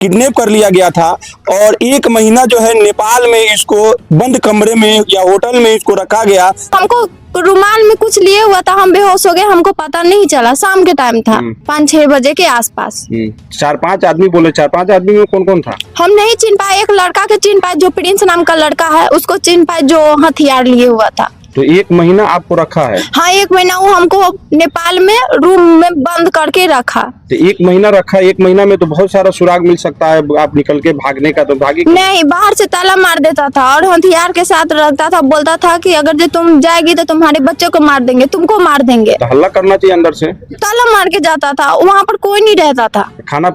Kidnap कर लिया गया था और 1 महीना जो है नेपाल में इसको बंद कमरे में या होटल में इसको रखा गया। हमको रुमाल में कुछ लिए हुआ था, हम बेहोश हो गए, हमको पता नहीं चला। शाम के टाइम था, 5-6 बजे के आसपास। 4-5 आदमी बोले, 4-5 आदमी में कौन कौन था? हम नहीं चिन्ह पाए। एक लड़का के चिन्ह पाए जो प्रिंस नाम का लड़का है, उसको चिन्ह पाए जो हथियार लिए हुआ था। तो 1 महीना आपको रखा है? हाँ, 1 महीना वो हमको नेपाल में रूम में बंद करके रखा। तो 1 महीना रखा, 1 महीना में तो बहुत सारा सुराग मिल सकता है, आप निकल के भागने का, तो भागी नहीं, बाहर से ताला मार देता था और हथियार के साथ रखता था। बोलता था कि अगर जो तुम जाएगी तो तुम्हारे बच्चों को मार देंगे, तुमको मार देंगे। तो हल्ला करना चाहिए अंदर से। ताला मार के जाता था, वहाँ पर कोई नहीं रहता था। खाना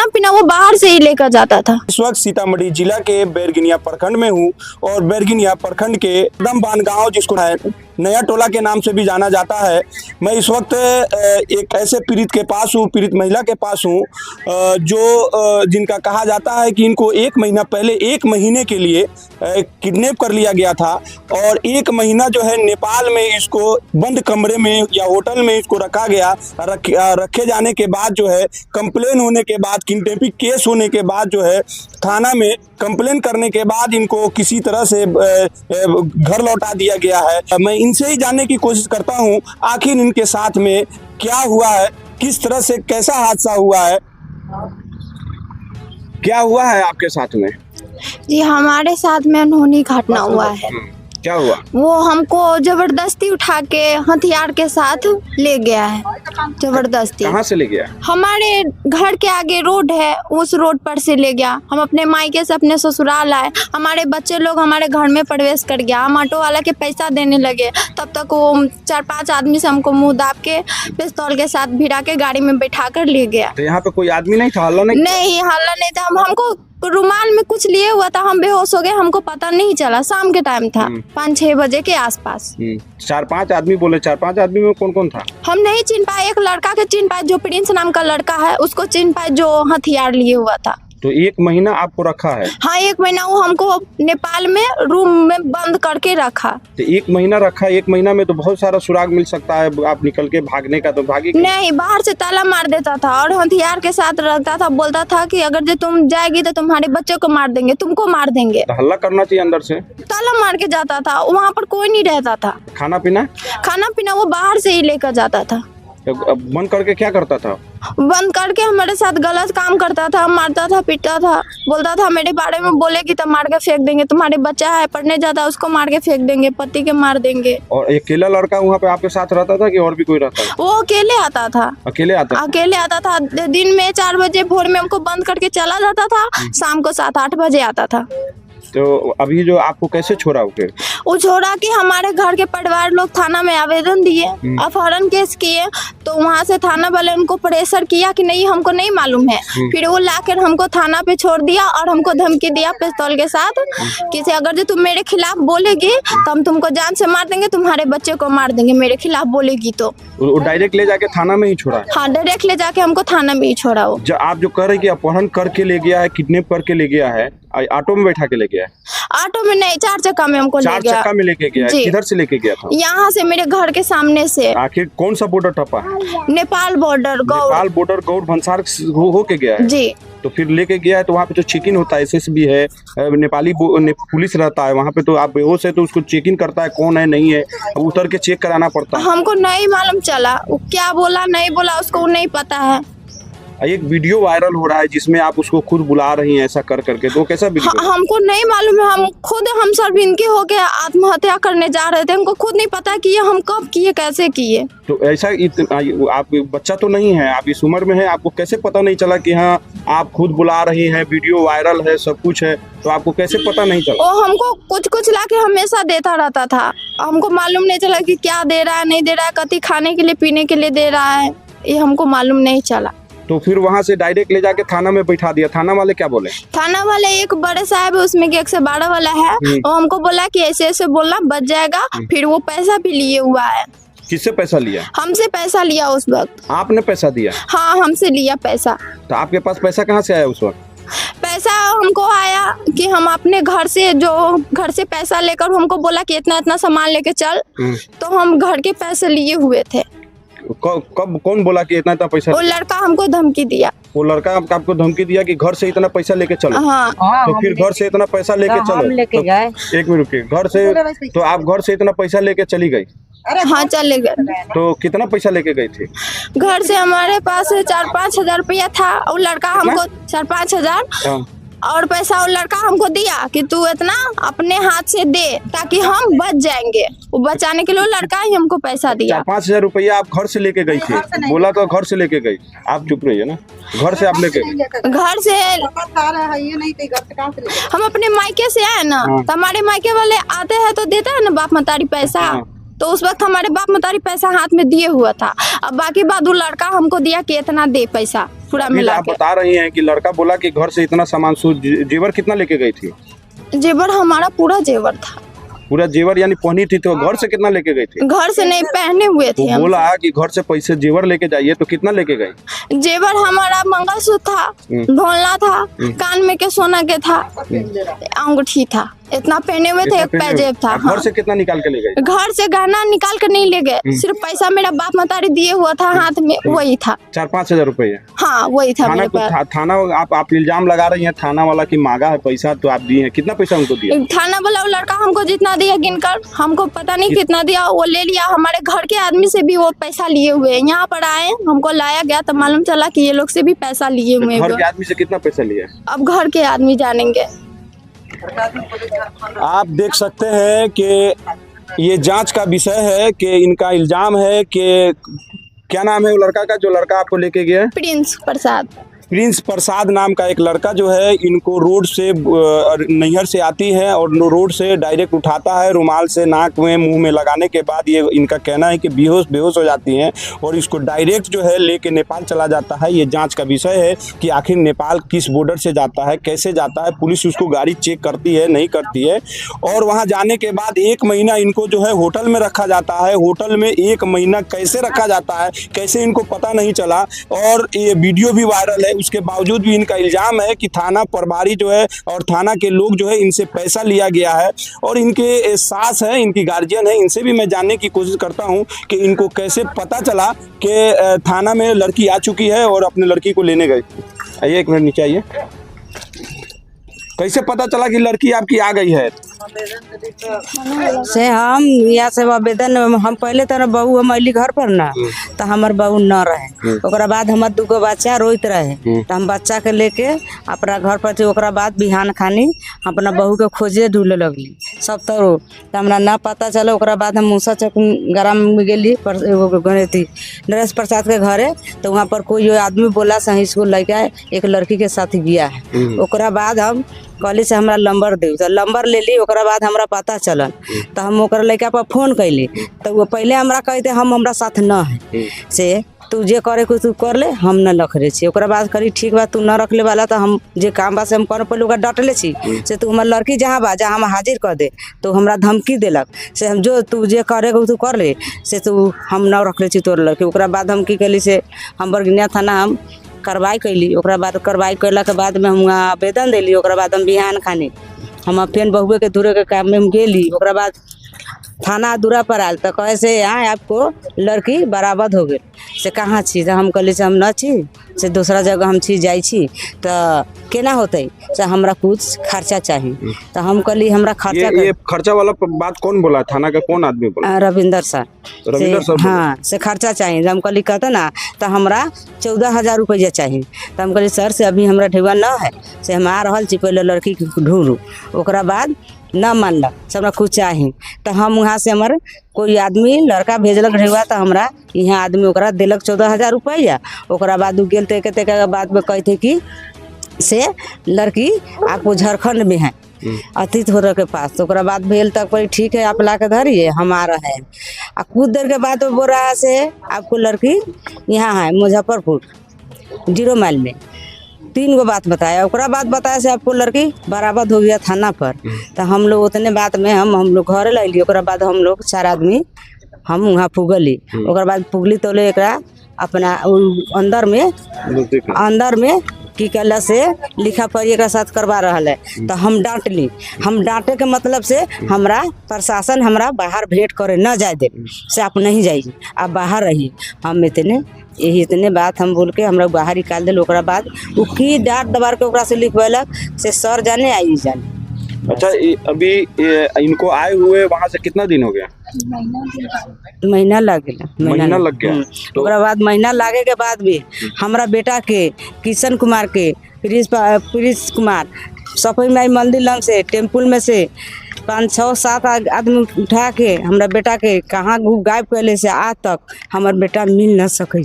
पीना वो बाहर से ही लेकर जाता था। इस वक्त सीतामढ़ी जिला के बैरगनिया प्रखंड में हूँ और बैरगनिया प्रखंड के दमबान गांव, जिसको नया टोला के नाम से भी जाना जाता है। मैं इस वक्त एक ऐसे पीड़ित के पास हूँ, पीड़ित महिला के पास हूँ, जो जिनका कहा जाता है कि इनको 1 महीना पहले 1 महीने के लिए किडनैप कर लिया गया था और 1 महीना जो है नेपाल में इसको बंद कमरे में या होटल में इसको रखा गया। रखे जाने के बाद जो है कंप्लेन होने के बाद, किडनैपिंग केस होने के बाद जो है थाना में कंप्लेन करने के बाद इनको किसी तरह से घर लौटा दिया गया है। मैं इनसे ही जानने की कोशिश करता हूं आखिर इनके साथ में क्या हुआ है, किस तरह से कैसा हादसा हुआ है। क्या हुआ है आपके साथ में? जी, हमारे साथ में अनहोनी घटना हुआ है। क्या हुआ? वो हमको जबरदस्ती उठा के हथियार के साथ ले गया है। जबरदस्ती। कहाँ से ले गया? हमारे घर के आगे रोड है, उस रोड पर से ले गया। हम अपने मायके से अपने ससुराल आए, हमारे बच्चे लोग हमारे घर में प्रवेश कर गया। हम ऑटो वाला के पैसा देने लगे, तब तक वो 4-5 आदमी से हमको मुंह दाब के पिस्तौल के साथ भिड़ा के गाड़ी में बैठा कर ले गया। तो यहाँ पे कोई आदमी नहीं था? हल्ला नहीं था। हमको रुमाल में कुछ लिए हुआ था, हम बेहोश हो गए, हमको पता नहीं चला। शाम के टाइम था, 5-6 बजे के आसपास। 4-5 आदमी बोले, 4-5 आदमी में कौन कौन था? हम नहीं चिन्ह पाए। एक लड़का के चिन्ह पाए जो प्रिंस नाम का लड़का है, उसको चिन्ह पाए जो हथियार लिए हुआ था। तो 1 महीना आपको रखा है? हाँ, 1 महीना वो हमको नेपाल में रूम में बंद करके रखा। तो 1 महीना रखा, 1 महीना में तो बहुत सारा सुराग मिल सकता है, आप निकल के भागने का, तो भागी नहीं, बाहर से ताला मार देता था और हथियार के साथ रखता था। बोलता था कि अगर जो तुम जाएगी तो तुम्हारे बच्चों को मार देंगे, तुमको मार देंगे। तो हल्ला करना चाहिए अंदर से। ताला मार के जाता था, वहाँ पर कोई नहीं रहता था। खाना पीना वो बाहर से ही लेकर जाता था। बंद करके क्या करता था? बंद करके हमारे साथ गलत काम करता था, मारता था, पीटता था। बोलता था मेरे बारे में बोलेगी तो मार के फेंक देंगे, तुम्हारे बच्चा है पढ़ने जाता है उसको मार के फेंक देंगे, पति के मार देंगे। और अकेला लड़का वहाँ पे आपके साथ रहता था कि और भी कोई रहता था? वो अकेले आता था। अकेले आता था? दिन में 4 बजे भोर में हमको बंद करके चला जाता था, शाम को 7-8 बजे आता था। तो अभी जो आपको कैसे छोड़ा? वो छोड़ा कि हमारे घर के परिवार लोग थाना में आवेदन दिए, अपहरण केस किए, तो वहाँ से थाना वाले उनको प्रेशर किया कि नहीं, हमको नहीं मालूम है। फिर वो लाकर हमको थाना पे छोड़ दिया और हमको धमकी दिया पिस्तौल के साथ कि अगर जो तुम मेरे खिलाफ बोलेगी तो हम तुमको जान से मार देंगे, तुम्हारे बच्चे को मार देंगे मेरे खिलाफ बोलेगी तो। डायरेक्ट ले जाके थाना में ही छोड़ा? हाँ, डायरेक्ट ले जाके हमको थाना में ही छोड़ा। वो आप जो कह रहे कि अपहरण करके ले गया है, किडनैप करके ले गया है, ऑटो में बैठा के ले गया है? ऑटो में नहीं, 4 चक्का में हमको ले गया। 4 चक्का में लेके गया? किधर से लेके गया था? यहाँ से, मेरे घर के सामने से। आखिर कौन सा बॉर्डर टपा? नेपाल बॉर्डर गौड़ भंसार हो के गया है जी। तो फिर लेके गया है, तो वहाँ पे जो चेकिंग होता है, SSB है, नेपाली पुलिस रहता है वहाँ पे, तो आप बेहोश है तो उसको चेकिंग करता है कौन है नहीं है, उतर के चेक कराना पड़ता है। हमको नहीं मालूम चला वो क्या बोला नहीं बोला, उसको नहीं पता है। एक वीडियो वायरल हो रहा है जिसमें आप उसको खुद बुला रही हैं ऐसा कर करके, तो कैसा वीडियो? हमको नहीं मालूम है। हम शर्मिंदगी हो गए, आत्महत्या करने जा रहे थे, हमको खुद नहीं पता कि हम कब किए, कैसे किए। तो ऐसा आप बच्चा तो नहीं है, आप इस उम्र में है, आपको कैसे पता नहीं चला कि हाँ आप खुद बुला रही हैं, वीडियो वायरल है, सब कुछ है, तो आपको कैसे पता नहीं चला? वो हमको कुछ ला के हमेशा देता रहता था, हमको मालूम नहीं चला कि क्या दे रहा है नहीं दे रहा है, कति खाने के लिए पीने के लिए दे रहा है, ये हमको मालूम नहीं चला। तो फिर वहाँ से डायरेक्ट ले जाके थाना में बैठा दिया। थाना वाले क्या बोले? थाना वाले एक बड़े साहब है, उसमें 112 वाला है, वो हमको बोला कि ऐसे ऐसे बोलना बच जाएगा। फिर वो पैसा भी लिए हुआ है। किससे पैसा लिया? हमसे पैसा लिया उस वक्त। आपने पैसा दिया? हाँ, हमसे लिया पैसा। तो आपके पास पैसा कहाँ से आया उस वक्त? पैसा हमको आया कि हम अपने घर से पैसा लेकर हमको बोला कि इतना इतना सामान लेके चल, तो हम घर के पैसे लिए हुए थे। कब कौन बोला कि इतना इतना पैसा? वो लड़का हमको धमकी दिया। वो लड़का आपको धमकी दिया कि घर से इतना पैसा लेके चलो? हाँ। तो फिर घर से इतना पैसा लेके चलो? लेके गए। एक मिनट रुकिए, घर से तो आप घर से इतना पैसा लेके चली गई? हाँ चले गए। तो कितना पैसा लेके गई थी? घर से हमारे पास 4-5 हजार रुपया था और लड़का हमको 4-5 हजार हाँ। और पैसा वो लड़का हमको दिया कि तू इतना अपने हाथ से दे ताकि हम बच जाएंगे। वो बचाने के लिए लड़का ही हमको पैसा दिया। 4-5 हजार रुपया आप घर से लेके गई थी? बोला तो घर से लेके गई। आप चुप रहिए ना, घर से आप लेके गई? घर से हम अपने मायके से आए ना, तो हमारे मायके वाले आते हैं तो देता है ना बाप मतारी पैसा। तो उस वक्त हमारे बाप मतारी पैसा हाथ में दिए हुआ था। अब बाकी बात वो लड़का हमको दिया कि इतना दे पैसा पूरा मिला आप के। बता रही हैं कि लड़का बोला कि घर से इतना सामान जेवर कितना लेके गई थी? जेवर हमारा पूरा जेवर था। पूरा जेवर यानी पहनी थी, तो घर से कितना लेके गई थी? घर से नहीं पहने हुए थे हम। बोला कि घर से पैसे जेवर लेके जाइए, तो कितना लेके गई? जेवर हमारा मंगलसूत्र था, ढोलना था, कान में के सोना के था, अंगूठी था, इतना पहने हुए थे, एक पैजेब था। घर से कितना निकाल के ले गए? घर से गहना निकाल कर नहीं ले गए, सिर्फ पैसा मेरा बाप मतारी दिए हुआ था हाथ में, वही था। 4-5 हजार रुपया? हाँ वही था मेरे पास। थाना आप इल्जाम लगा रही हैं थाना वाला की मांगा है पैसा, तो आप दिए हैं? कितना पैसा उनको दिया? थाना वाला वो लड़का हमको जितना दिया गिनकर, हमको पता नहीं कितना दिया, वो ले लिया। हमारे घर के आदमी से भी वो पैसा लिए हुए हैं। यहाँ पर आए, हमको लाया गया तो मालूम चला कि ये लोग से भी पैसा लिए हुए हैं। घर के आदमी से कितना पैसा लिया? अब घर के आदमी जानेंगे। आप देख सकते हैं कि ये जांच का विषय है कि इनका इल्जाम है कि क्या नाम है वो लड़का का, जो लड़का आपको लेके गया है? प्रिंस प्रसाद। प्रिंस प्रसाद नाम का एक लड़का जो है इनको रोड से नैहर से आती है और रोड से डायरेक्ट उठाता है, रुमाल से नाक में मुंह में लगाने के बाद ये इनका कहना है कि बेहोश हो जाती हैं और इसको डायरेक्ट जो है लेके नेपाल चला जाता है। ये जांच का विषय है कि आखिर नेपाल किस बॉर्डर से जाता है, कैसे जाता है, पुलिस उसको गाड़ी चेक करती है नहीं करती है। और वहाँ जाने के बाद 1 महीना इनको जो है होटल में रखा जाता है। होटल में 1 महीना कैसे रखा जाता है, कैसे इनको पता नहीं चला, और ये वीडियो भी वायरल है। उसके बावजूद भी इनका इल्जाम है कि थाना प्रभारी जो है और थाना के लोग जो है इनसे पैसा लिया गया है। और इनके सास है, इनकी गार्जियन है, इनसे भी मैं जानने की कोशिश करता हूं कि इनको कैसे पता चला कि थाना में लड़की आ चुकी है और अपने लड़की को लेने गई। आइए 1 मिनट नीचे आइए। कैसे पता चला कि लड़की आपकी आ गई है? से हम यहाँ से आवेदन हम पहले तो बहू हम अली घर पर ना, तो हमार बहू न रहे। ओकरा बाद हमार 2 बच्चा रोइत रहे, तो हम बच्चा के लेके अपना घर पर थे। ओकरा बाद बिहान खानी अपना बहू के खोजे ढूंढे लगली सब तो हमरा ना पता चला। ओकरा बाद हम मूसा चौक ग्राम में गेली थी नरेश प्रसाद के घरे, तो वहाँ पर कोई आदमी बोला सही इसको लड़का एक लड़की के साथ गया है। ओकरा बाद हम कहली से हमरा नंबर दे, तो नंबर ले ली। ओकरा बाद हमरा पता चलन, तो हम ओकरा लड़का पर फोन कैली, तो वो पहले हमरा कहते हम हमरा साथ न है, से तू जे करे को तू कर ले, हम न रख रहे छी। ओकरा बाद करी ठीक बा, तू न रखले वाला तो हम जे काम बा से हम कर पहले ओकरा डटले छी से तू हमार लड़की जहाँ बा जहाँ हम हाजिर कर दे, तो हमरा धमकी देलक से हम जो तू जे करे को तू कर ले, से तू हम न रख रहे छी तोर लड़की। ओकरा बाद हम की कैली से हम बरगिनिया थाना हम कार्रवाई कैली। ओकरा बाद कार्रवाई कैला के बाद में हम वहाँ आवेदन दिली। ओकरा बाद हम बिहान खानी हम फेन बहुए के दूरे के काम में हम गेली। ओकरा बाद थाना दूरा पर आयल तो कहे से यहाँ आपको लड़की बराबर हो गई। से कहाँ छी, तो हम कहली से हम न छी, से दूसरा जगह हम छी जाई छी, तो केना होते से हमरा कुछ खर्चा चाहिए। तो हम कहली हमरा खर्चा ये खर्चा वाला बात कौन बोला? थाना का कौन आदमी बोला? रविंदर सर। हाँ से खर्चा चाहिए। हम कहली कहते ना तो हमरा 14,000 रुपया चाहिए। तो हम कहली सर से अभी हमरा ढेवा न है, से हम आ रहा छी, पहले लड़की के ढूंढू। ओकरा बाद न मानलक से हमरा कुछ चाहिए। तो हम वहाँ से हमारे कोई आदमी लड़का भेजलक ढेवा, तो हमरा यहाँ आदमी ओकरा दिलक 14,000 रुपया। ओकरा बाद गेल ते बाद में कहते कि से लड़की आपको झारखंड में है अतीत हो के पास। तो ओकरा बाद भेल तक कोई ठीक है आप ला के धरिए, हम आ रहे हैं। आ कुछ देर के बाद बोल रहा है से आपको लड़की यहाँ है मुजफ्फरपुर 0 माइल में। 3 गो बात बताया। ओकरा बाद बताया से आपको लड़की बराबर हो गया थाना पर। तो हम लोग उतने बात में हम लोग घर लैली। ओकरा बाद हम लोग 4 आदमी हम वहाँ पुगली। ओकरा बाद पुगली तो ले एकरा अपना अंदर में कि कल से लिखा पढ़िए का साथ करवा रहा है। तो हम डांट ली। हम डांटे के मतलब से हमरा प्रशासन हमरा बाहर भेंट करे न जाए दे से आप नहीं जाइए, आप बाहर रहिए। हम इतने बात हम बोल के हमरा बाहर निकाल दिल। ओकरा बाद उ की डांट दबार के ओकरा से लिखवेलक से सर जाने आई जाने। अच्छा, अभी इनको आए हुए वहाँ से कितना दिन हो गया? महीना लग गया। महीना लग गया। तो ओकरा बाद महीना लागे के बाद भी हमरा बेटा के किशन कुमार के प्रिंस कुमार सफई माई मंदिर लंग से टेम्पुल में से 5, 6, 7 आदमी उठा के हमरा बेटा के कहाँ गायब कैले से आज तक हमर बेटा मिल न सके।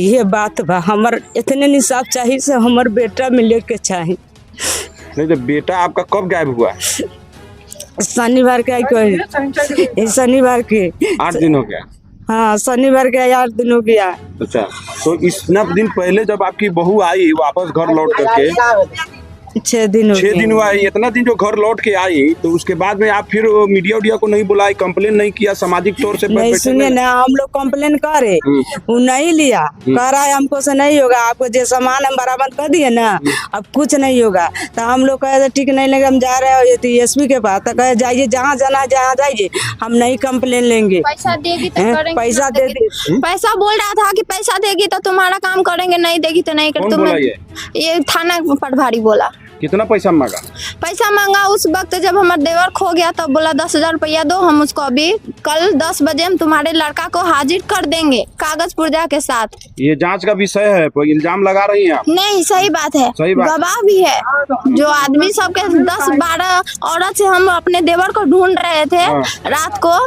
ये बात बा, हमर इतने निसाफ चाहिए से हमर बेटा मिले के चाहिए। नहीं तो बेटा आपका कब गायब हुआ? शनिवार के आई, शनिवार के 8 दिन हो गया। हाँ, शनिवार के 8 दिन हो गया। अच्छा, तो इतना दिन पहले जब आपकी बहू आई वापस घर लौट करके 6 दिन 6 दिन हुआ है। इतना दिन जो घर लौट के आई तो उसके बाद में आप फिर मीडिया उडिया को नहीं बुलाए, कंप्लेन नहीं किया सामाजिक तौर से? नहीं सुनिए ना, हम लोग कंप्लेन करे वो नहीं लिया। कह रहा है हमको से नहीं होगा, आपको जो सामान हम बरामद कर दिए ना अब कुछ नहीं होगा। तो हम लोग कहे ठीक नहीं लगे, हम जा रहे हो एसपी के पास। तो कहे जाइए जहाँ जाना है जहाँ जाइए, हम नहीं कंप्लेन लेंगे। पैसा देगी तो करेंगे, पैसा दे दी। पैसा बोल रहा था कि पैसा देगी तो तुम्हारा काम करेंगे, नहीं देगी तो नहीं कौन कर। बोला ये थाना प्रभारी बोला। कितना पैसा मांगा? पैसा मांगा उस वक्त जब हमारा देवर खो गया तब बोला 10,000 रुपया दो, हम उसको अभी कल 10 बजे हम तुम्हारे लड़का को हाजिर कर देंगे कागज पुर्जा के साथ। ये जांच का विषय है, कोई इल्जाम लगा रही हैं आप? नहीं, सही बात है, सही बात। गवाह भी है। जो आदमी सबके 10-12 औरत से हम अपने देवर को ढूंढ रहे थे रात को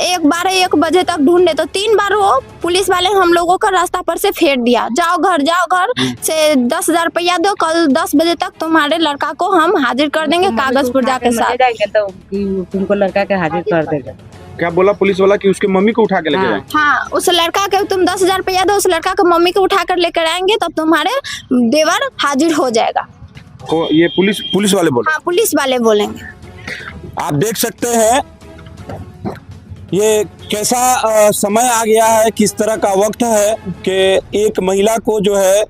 1 बजे तक ढूंढे, तो 3 बार वो पुलिस वाले हम लोगों का रास्ता पर से फेर दिया। जाओ घर से 10,000 रुपया दो, कल 10 बजे तक तुम्हारे लड़का को हम हाजिर कर देंगे कागज पुर्जा के साथ। तो तुमको लड़का के हाजिर कर देगा। क्या बोला पुलिस वाला कि उसके मम्मी को उठा के लेके जाए? हाँ, उस लड़का के तुम 10,000 रुपया दो, उस लड़का के मम्मी को उठा कर लेकर आएंगे तब तुम्हारे देवर हाजिर हो जाएगा। ये पुलिस वाले बोले? हाँ, पुलिस वाले बोलेंगे। आप देख सकते हैं ये कैसा समय आ गया है, किस तरह का वक्त है कि एक महिला को जो है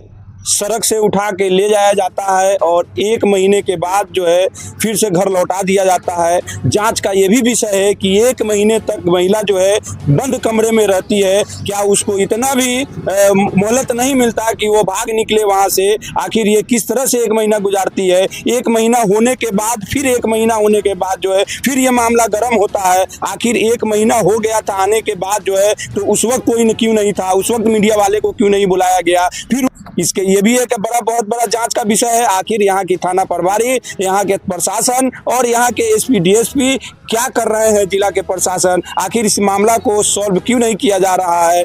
सड़क से उठा के ले जाया जाता है और 1 महीने के बाद जो है फिर से घर लौटा दिया जाता है। जांच का ये भी विषय है कि 1 महीने तक महिला जो है बंद कमरे में रहती है। क्या उसको इतना भी मोहलत नहीं मिलता कि वो भाग निकले वहाँ से? आखिर ये किस तरह से 1 महीना गुजारती है? 1 महीना होने के बाद फिर 1 महीना होने के बाद जो है फिर ये मामला गर्म होता है। आखिर 1 महीना हो गया था आने के बाद जो है तो उस वक्त कोई क्यों नहीं था? उस वक्त मीडिया वाले को क्यों नहीं बुलाया गया? फिर इसके ये भी एक बहुत बड़ा जांच का विषय है। आखिर यहाँ की थाना प्रभारी, यहाँ के प्रशासन और यहाँ के एसपी डीएसपी क्या कर रहे हैं? जिला के प्रशासन आखिर इस मामला को सॉल्व क्यों नहीं किया जा रहा है?